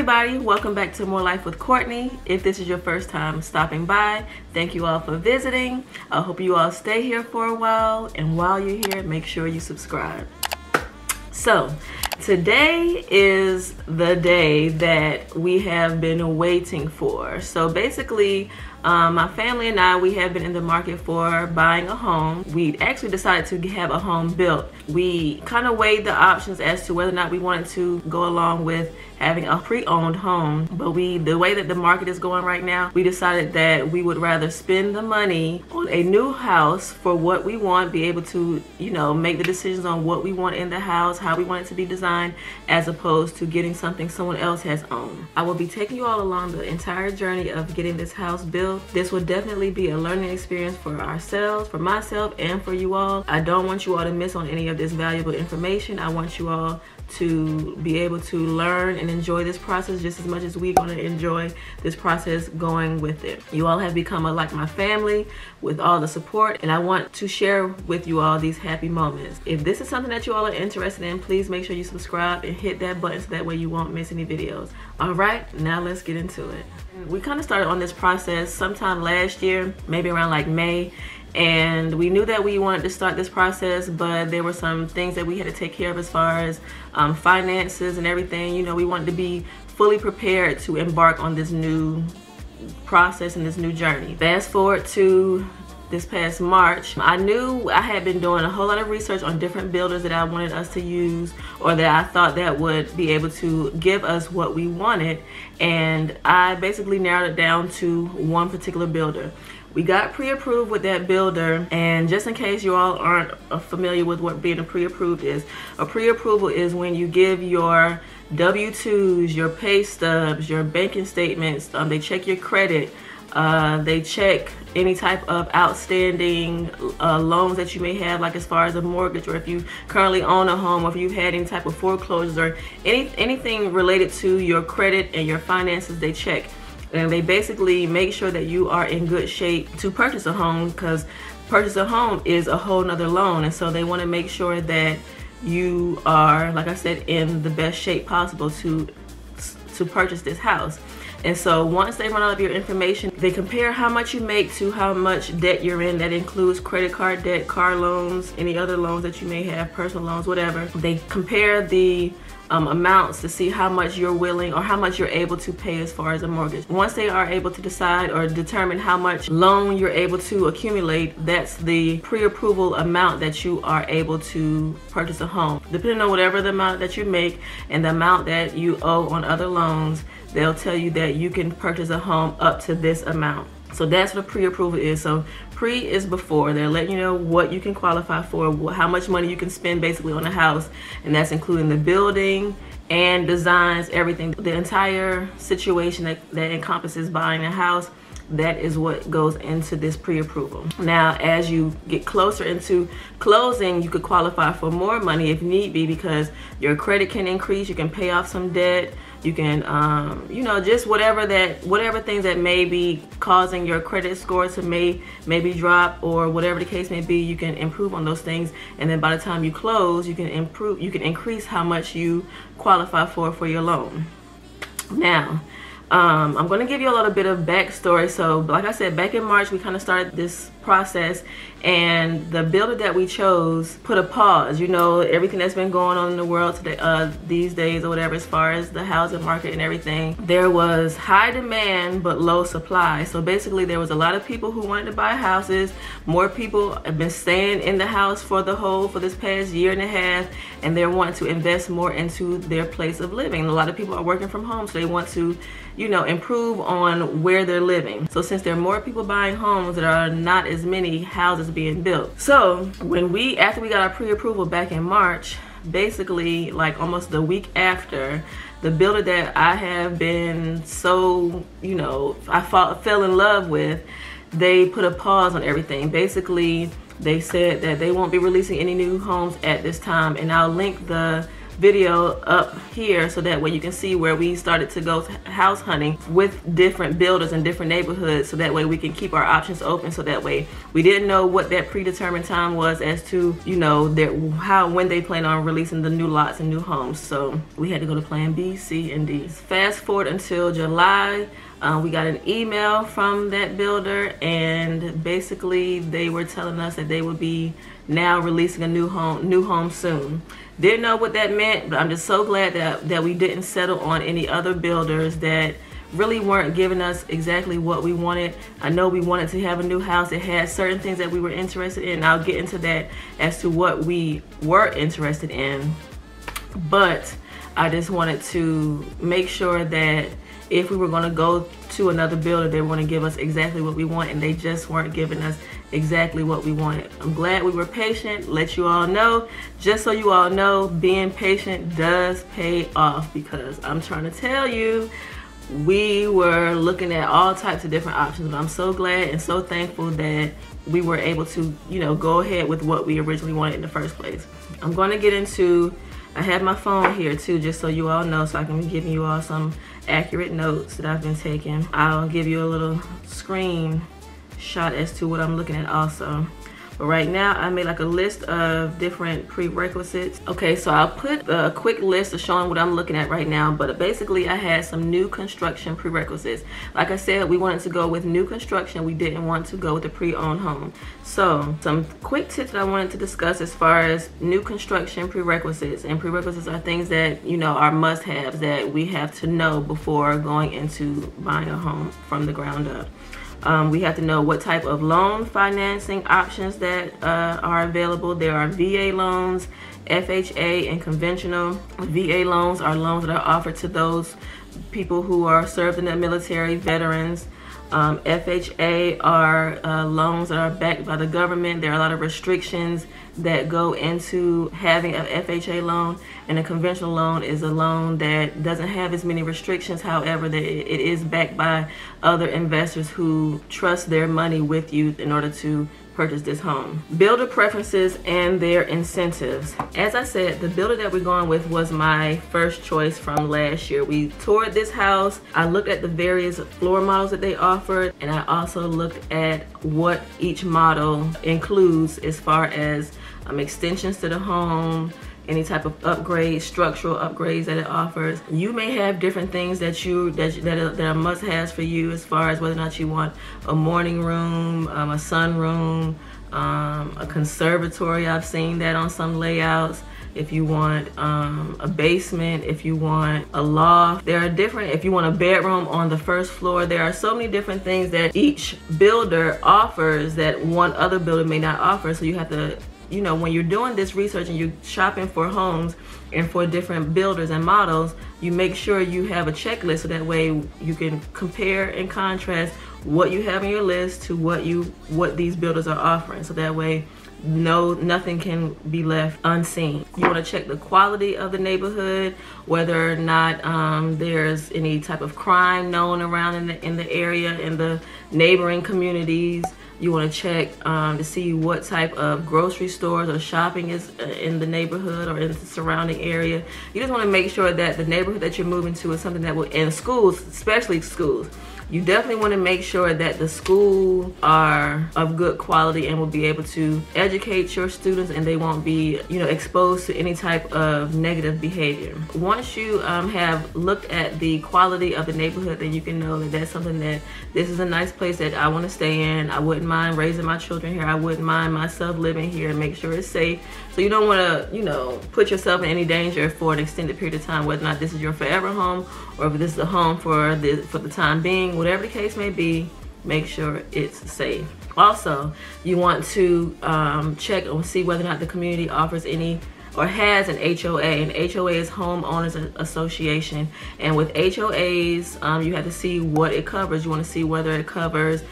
everybody, welcome back to More Life with Courtney. If this is your first time stopping by, thank you all for visiting. I hope you all stay here for a while, and while you're here, make sure you subscribe. So today is the day that we have been waiting for. So basically, my family and I, we have been in the market for buying a home. We actually decided to have a home built. We kind of weighed the options as to whether or not we wanted to go along with having a pre-owned home, but the way that the market is going right now, we decided that we would rather spend the money on a new house for what we want, be able to, you know, make the decisions on what we want in the house, how we want it to be designed, as opposed to getting something someone else has owned. I will be taking you all along the entire journey of getting this house built. This will definitely be a learning experience for ourselves, for myself, and for you all. I don't want you all to miss on any of this valuable information. I want you all to be able to learn and enjoy this process just as much as we're going to enjoy this process going with it. You all have become like my family with all the support, and I want to share with you all these happy moments. If this is something that you all are interested in, please make sure you subscribe and hit that button so that way you won't miss any videos. All right, now let's get into it. We kind of started on this process sometime last year, maybe around like May. And we knew that we wanted to start this process, but there were some things that we had to take care of as far as finances and everything. You know, we wanted to be fully prepared to embark on this new process and this new journey. Fast forward to this past March, I knew I had been doing a whole lot of research on different builders that I wanted us to use, or that I thought that would be able to give us what we wanted. And I basically narrowed it down to one particular builder. We got pre-approved with that builder, and just in case you all aren't familiar with what being a pre-approved is, a pre-approval is when you give your W-2s, your pay stubs, your banking statements, they check your credit, they check any type of outstanding loans that you may have, like as far as a mortgage, or if you currently own a home, or if you've had any type of foreclosures, or anything related to your credit and your finances, they check. And they basically make sure that you are in good shape to purchase a home, because purchase a home is a whole nother loan. And so they want to make sure that you are, like I said, in the best shape possible to purchase this house. And so once they run all of your information, they compare how much you make to how much debt you're in. That includes credit card debt, car loans, any other loans that you may have, personal loans, whatever. They compare the amounts to see how much you're willing or how much you're able to pay as far as a mortgage. Once they are able to decide or determine how much loan you're able to accumulate, that's the pre-approval amount that you are able to purchase a home. Depending on whatever the amount that you make and the amount that you owe on other loans, they'll tell you that you can purchase a home up to this amount. So that's what a pre-approval is. So pre is before. They're letting you know what you can qualify for, how much money you can spend basically on a house, and that's including the building and designs, everything. The entire situation that encompasses buying a house, that is what goes into this pre-approval. Now, as you get closer into closing, you could qualify for more money if need be, because your credit can increase, you can pay off some debt, you can, you know, just whatever things that may be causing your credit score to maybe drop, or whatever the case may be, you can improve on those things. And then by the time you close, you can increase how much you qualify for your loan. Now, I'm going to give you a little bit of backstory. So like I said, back in March, we kind of started this process, and the builder that we chose put a pause. You know, everything that's been going on in the world today, these days or whatever, as far as the housing market and everything, there was high demand but low supply. So basically there was a lot of people who wanted to buy houses. More people have been staying in the house for this past year and a half, and they're wanting to invest more into their place of living. A lot of people are working from home, so they want to, you know, improve on where they're living. So since there are more people buying homes, there are not as many houses being built. So after we got our pre-approval back in March, basically like almost the week after, the builder that I have been so, you know, I fell in love with, they put a pause on everything. Basically, they said that they won't be releasing any new homes at this time, and I'll link the video up here so that way you can see where we started to go house hunting with different builders in different neighborhoods, so that way we can keep our options open, so that way we didn't know what that predetermined time was as to, you know, when they plan on releasing the new lots and new homes. So we had to go to plan B, C, and D. Fast forward until July. We got an email from that builder, and basically they were telling us that they would be now releasing a new home soon. Didn't know what that meant, but I'm just so glad that we didn't settle on any other builders that really weren't giving us exactly what we wanted. I know we wanted to have a new house. It had certain things that we were interested in. I'll get into that as to what we were interested in, but I just wanted to make sure that if we were going to go to another builder, they were going to give us exactly what we want, and they just weren't giving us exactly what we wanted. I'm glad we were patient. Let you all know, just so you all know, being patient does pay off, because I'm trying to tell you, we were looking at all types of different options, but I'm so glad and so thankful that we were able to, you know, go ahead with what we originally wanted in the first place. I'm going to get into, I have my phone here too, just so you all know, so I can give you all some accurate notes that I've been taking. I'll give you a little screen shot as to what I'm looking at also. But right now I made like a list of different prerequisites. Okay, so I'll put a quick list of showing what I'm looking at right now, but basically I had some new construction prerequisites. Like I said, we wanted to go with new construction. We didn't want to go with a pre-owned home. So some quick tips that I wanted to discuss as far as new construction prerequisites. And prerequisites are things that, you know, are must-haves that we have to know before going into buying a home from the ground up. We have to know what type of loan financing options that are available. There are VA loans, FHA, and conventional. VA loans are loans that are offered to those people who are served in the military, veterans. FHA are loans that are backed by the government. There are a lot of restrictions that go into having an FHA loan, and a conventional loan is a loan that doesn't have as many restrictions. However, it is backed by other investors who trust their money with you in order to purchase this home. Builder preferences and their incentives. As I said, the builder that we're going with was my first choice from last year. We toured this house. I looked at the various floor models that they offered, and I also looked at what each model includes as far as extensions to the home, any type of upgrades, structural upgrades that it offers. You may have different things that are must-haves for you, as far as whether or not you want a morning room, a sunroom, a conservatory. I've seen that on some layouts. If you want a basement, if you want a loft, there are different, if you want a bedroom on the first floor, there are so many different things that each builder offers that one other builder may not offer. So you have to, you know, when you're doing this research and you're shopping for homes and for different builders and models, you make sure you have a checklist, so that way you can compare and contrast what you have on your list to what these builders are offering, so that way nothing can be left unseen. You want to check the quality of the neighborhood, whether or not there's any type of crime known around in the area, in the neighboring communities. You want to check to see what type of grocery stores or shopping is in the neighborhood or in the surrounding area. You just want to make sure that the neighborhood that you're moving to is something that will, and schools, especially schools, you definitely want to make sure that the schools are of good quality and will be able to educate your students, and they won't be, you know, exposed to any type of negative behavior. Once you have looked at the quality of the neighborhood, then you can know that that's something that this is a nice place that I want to stay in. I wouldn't mind raising my children here. I wouldn't mind myself living here, and make sure it's safe. So you don't want to, you know, put yourself in any danger for an extended period of time, whether or not this is your forever home or if this is a home for the time being. Whatever the case may be, make sure it's safe. Also, you want to check and see whether or not the community offers any or has an HOA. An HOA is Homeowners Association, and with HOAs, you have to see what it covers. You want to see whether it covers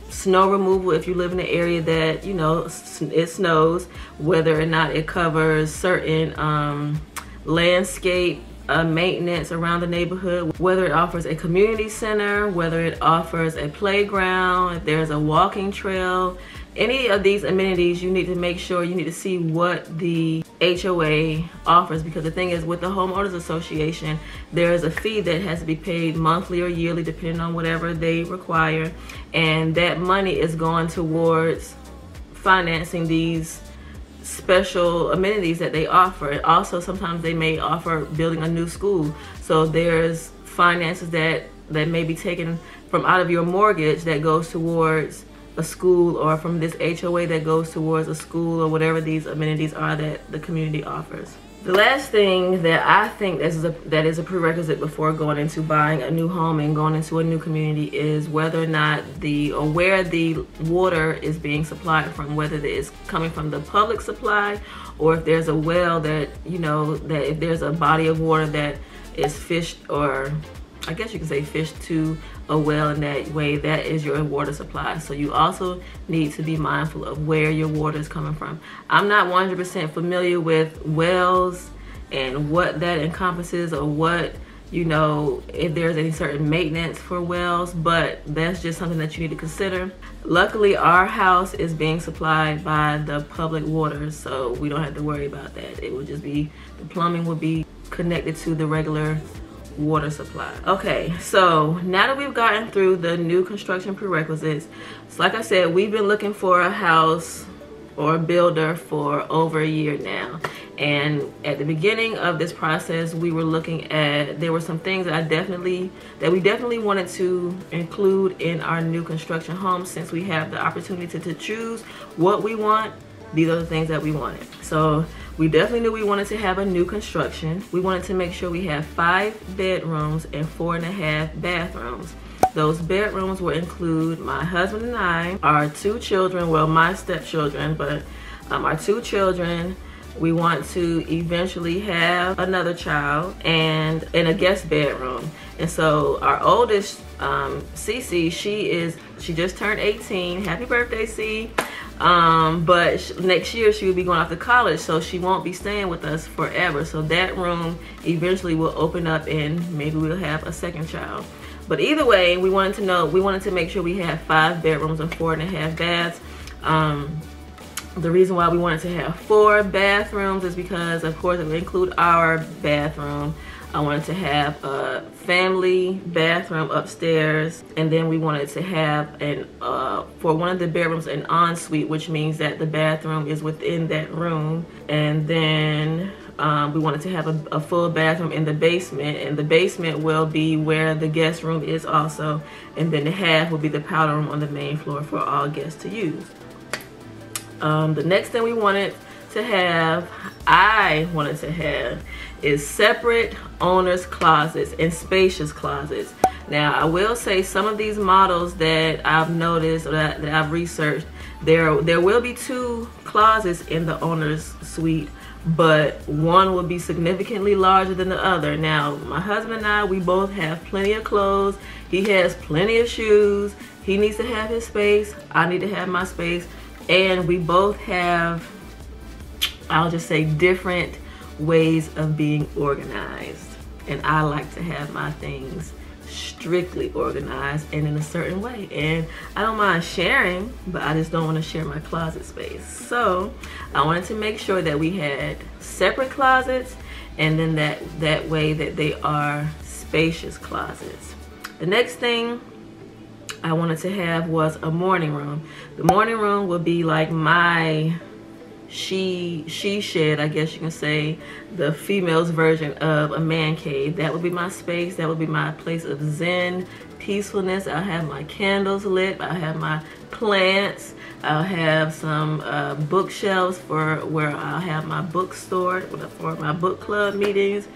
snow removal if you live in an area that, you know, it snows, whether or not it covers certain landscape maintenance around the neighborhood, whether it offers a community center, whether it offers a playground, if there's a walking trail, any of these amenities, you need to make sure, you need to see what the HOA offers, because the thing is, with the homeowners association, there is a fee that has to be paid monthly or yearly depending on whatever they require, and that money is going towards financing these special amenities that they offer. Also, sometimes they may offer building a new school, so there's finances that may be taken from out of your mortgage that goes towards a school, or from this HOA that goes towards a school, or whatever these amenities are that the community offers. The last thing that I think that is a prerequisite before going into buying a new home and going into a new community is whether or not where the water is being supplied from, whether it's coming from the public supply, or if there's a well that, you know, that if there's a body of water that is fished, or I guess you can say fished to a well, in that way that is your water supply. So you also need to be mindful of where your water is coming from. I'm not 100% familiar with wells and what that encompasses, or what, you know, if there's any certain maintenance for wells, but that's just something that you need to consider. Luckily, our house is being supplied by the public water, so we don't have to worry about that. It would just be, the plumbing would be connected to the regular water supply. Okay, so now that we've gotten through the new construction prerequisites, so like I said, we've been looking for a house or a builder for over a year now, and at the beginning of this process, we were looking at, there were some things that we definitely wanted to include in our new construction home. Since we have the opportunity to choose what we want, these are the things that we wanted. So we definitely knew we wanted to have a new construction. We wanted to make sure we have 5 bedrooms and 4.5 bathrooms. Those bedrooms will include my husband and I, our 2 children, well, my stepchildren, but our 2 children. We want to eventually have another child, and in a guest bedroom. And so our oldest, Cece, she just turned 18. Happy birthday, C. But next year she will be going off to college, so she won't be staying with us forever. So that room eventually will open up, and maybe we'll have a second child. But either way, we wanted to make sure we had 5 bedrooms and 4.5 baths. The reason why we wanted to have 4 bathrooms is because, of course, it would include our bathroom. I wanted to have a family bathroom upstairs, and then we wanted to have for one of the bedrooms an ensuite, which means that the bathroom is within that room. And then we wanted to have a full bathroom in the basement, and the basement will be where the guest room is also, and then the half will be the powder room on the main floor for all guests to use. The next thing I wanted to have is separate owners' closets and spacious closets. Now, I will say some of these models that I've noticed, or that I've researched, there will be 2 closets in the owner's suite, but one will be significantly larger than the other. Now, my husband and I, we both have plenty of clothes. He has plenty of shoes. He needs to have his space. I need to have my space. And we both have, I'll just say, different ways of being organized. And I like to have my things strictly organized and in a certain way. And I don't mind sharing, but I just don't want to share my closet space. So I wanted to make sure that we had separate closets, and then that way that they are spacious closets. The next thing I wanted to have was a morning room. The morning room would be like my she shed, I guess you can say, the female's version of a man cave. That would be my space. That would be my place of zen, peacefulness. I'll have my candles lit. I'll have my plants. I'll have some bookshelves for where I'll have my book stored for my book club meetings.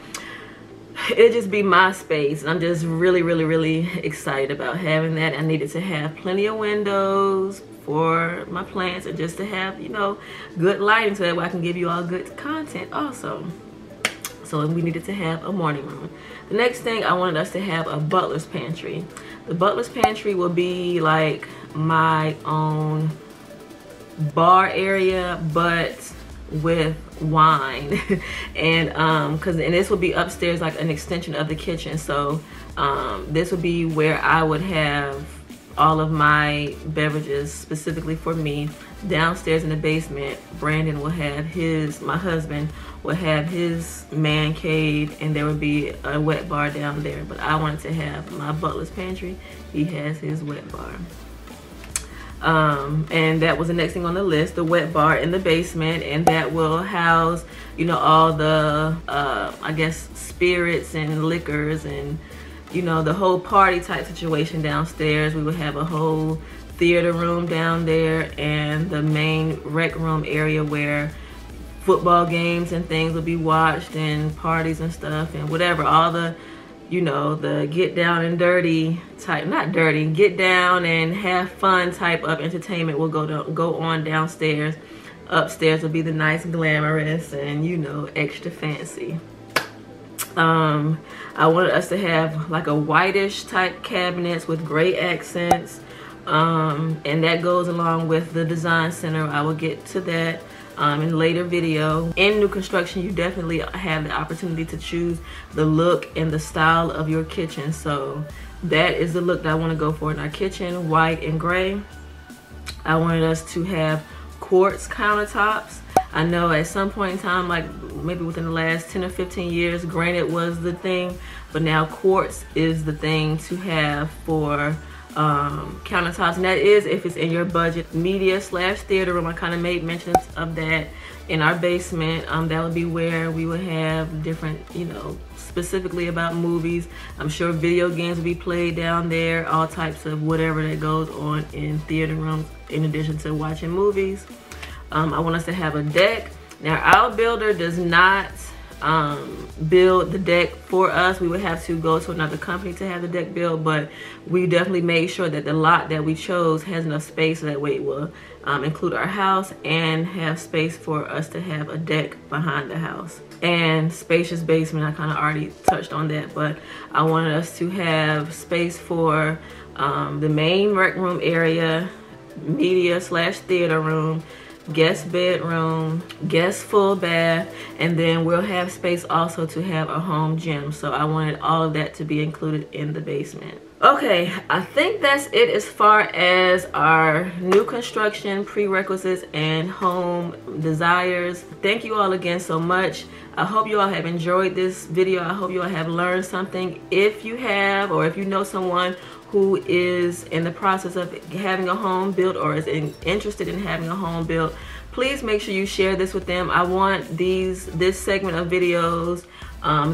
It'll just be my space, and I'm just really excited about having that. I needed to have plenty of windows for my plants, and just to have, you know, good lighting, so that way I can give you all good content also. So we needed to have a morning room. The next thing, I wanted us to have a butler's pantry. The butler's pantry will be like my own bar area, but with wine. And this will be upstairs, like an extension of the kitchen. So this would be where I would have all of my beverages specifically for me. Downstairs in the basement, Brandon will have my husband will have his man cave, and there would be a wet bar down there. But I wanted to have my butler's pantry. He has his wet bar. And that was the next thing on the list, the wet bar in the basement, and that will house, you know, all the I guess spirits and liquors and, you know, the whole party type situation downstairs. We would have a whole theater room down there, and the main rec room area where football games and things will be watched, and parties and stuff and whatever. All the, you know, the get down and dirty type, not dirty, get down and have fun type of entertainment will go on downstairs. Upstairs will be the nice glamorous and, you know, extra fancy. I wanted us to have like a whitish type cabinets with gray accents, and that goes along with the design center. I will get to that in later video. In new construction, you definitely have the opportunity to choose the look and the style of your kitchen. So that is the look that I want to go for in our kitchen, white and gray. I wanted us to have quartz countertops. I know at some point in time, like maybe within the last 10 or 15 years, granite was the thing, but now quartz is the thing to have for countertops, and that is if it's in your budget. Media/theater room, I kind of made mention of that in our basement. That would be where we would have different, you know, specifically about movies. I'm sure video games will be played down there, all types of whatever that goes on in theater rooms in addition to watching movies. I want us to have a deck. Now our builder does not build the deck for us. We would have to go to another company to have the deck built, but we definitely made sure that the lot that we chose has enough space so that way it will include our house and have space for us to have a deck behind the house. And spacious basement, I kind of already touched on that, but I wanted us to have space for the main rec room area, media/theater room, guest bedroom, guest full bath, and then we'll have space also to have a home gym. So I wanted all of that to be included in the basement. Okay, I think that's it as far as our new construction prerequisites and home desires. Thank you all again so much. I hope you all have enjoyed this video. I hope you all have learned something. If you have, or if you know someone who is in the process of having a home built or is interested in having a home built, please make sure you share this with them. I want this segment of videos,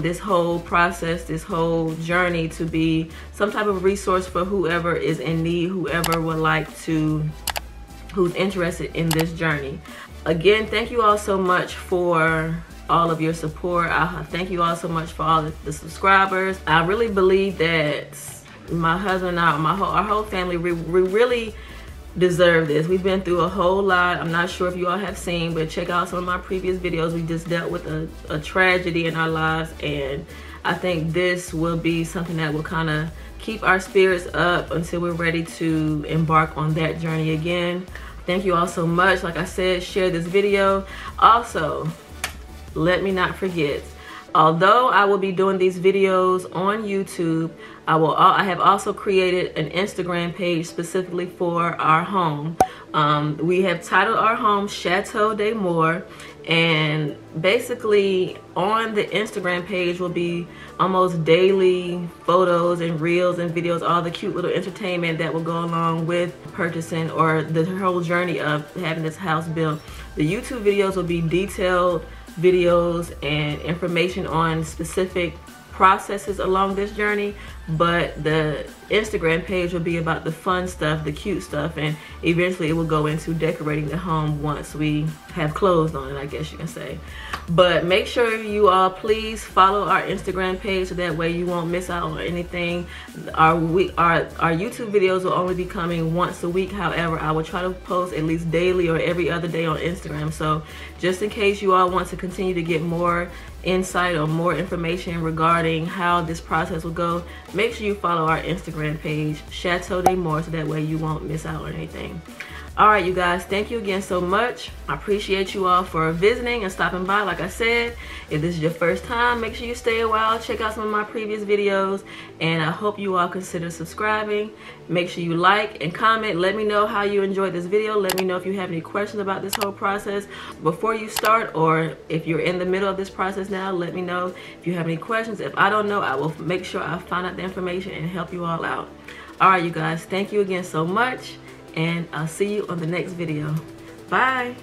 this whole process, this whole journey to be some type of resource for whoever is in need, whoever would like to, who's interested in this journey. Again, thank you all so much for all of your support. I thank you all so much for all the subscribers. I really believe that my husband and I, our whole family, we really deserve this. We've been through a whole lot. I'm not sure if you all have seen, but check out some of my previous videos. We just dealt with a tragedy in our lives, and I think this will be something that will kind of keep our spirits up until we're ready to embark on that journey again. Thank you all so much. Like I said, share this video. Also, let me not forget, although I will be doing these videos on YouTube, I have also created an Instagram page specifically for our home. We have titled our home Chateau de More, and basically on the Instagram page will be almost daily photos and reels and videos, all the cute little entertainment that will go along with purchasing or the whole journey of having this house built. The YouTube videos will be detailed videos and information on specific processes along this journey, but the Instagram page will be about the fun stuff, the cute stuff, and eventually it will go into decorating the home once we have closed on it, I guess you can say. But make sure you all please follow our Instagram page so that way you won't miss out on anything. Our YouTube videos will only be coming once a week. However, I will try to post at least daily or every other day on Instagram. So just in case you all want to continue to get more insight or more information regarding how this process will go, make make sure you follow our Instagram page, Chateau, so that way you won't miss out on anything. Alright, you guys, thank you again so much. I appreciate you all for visiting and stopping by. Like I said, if this is your first time, make sure you stay a while, check out some of my previous videos, and I hope you all consider subscribing. Make sure you like and comment. Let me know how you enjoyed this video. Let me know if you have any questions about this whole process before you start, or if you're in the middle of this process now, let me know if you have any questions. If I don't know, I will make sure I find out the information and help you all out. Alright, you guys, thank you again so much, and I'll see you on the next video. Bye.